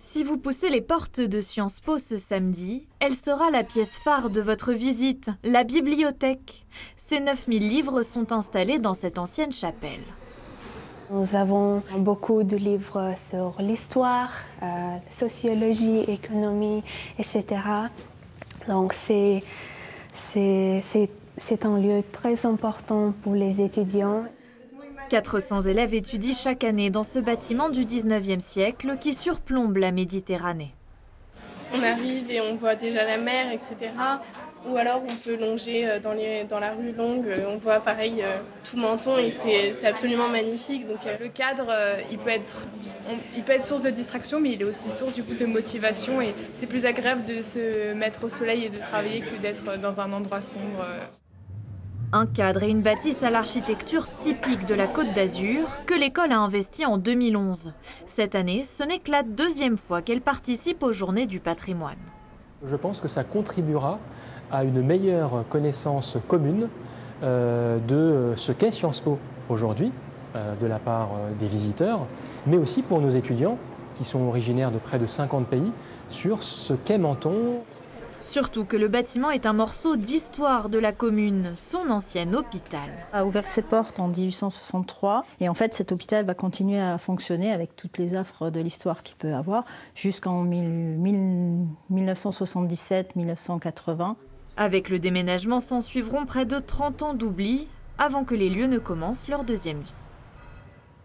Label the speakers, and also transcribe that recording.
Speaker 1: Si vous poussez les portes de Sciences Po ce samedi, elle sera la pièce phare de votre visite, la bibliothèque. Ces 9000 livres sont installés dans cette ancienne chapelle.
Speaker 2: Nous avons beaucoup de livres sur l'histoire, sociologie, économie, etc. Donc c'est un lieu très important pour les étudiants.
Speaker 1: 400 élèves étudient chaque année dans ce bâtiment du 19e siècle qui surplombe la Méditerranée.
Speaker 3: On arrive et on voit déjà la mer, etc. Ou alors on peut longer dans la rue Longue, on voit pareil tout Menton et c'est absolument magnifique. Donc,
Speaker 4: le cadre, il peut être source de distraction, mais il est aussi source du coup de motivation. Et c'est plus agréable de se mettre au soleil et de travailler que d'être dans un endroit sombre.
Speaker 1: Un cadre et une bâtisse à l'architecture typique de la Côte d'Azur que l'école a investi en 2011. Cette année, ce n'est que la deuxième fois qu'elle participe aux Journées du patrimoine.
Speaker 5: Je pense que ça contribuera à une meilleure connaissance commune de ce qu'est Sciences Po aujourd'hui, de la part des visiteurs, mais aussi pour nos étudiants qui sont originaires de près de 50 pays, sur ce qu'est Menton.
Speaker 1: Surtout que le bâtiment est un morceau d'histoire de la commune, son ancien hôpital.
Speaker 6: A ouvert ses portes en 1863 et en fait cet hôpital va continuer à fonctionner avec toutes les affres de l'histoire qu'il peut avoir jusqu'en 1977-1980.
Speaker 1: Avec le déménagement, s'en suivront près de 30 ans d'oubli avant que les lieux ne commencent leur deuxième vie.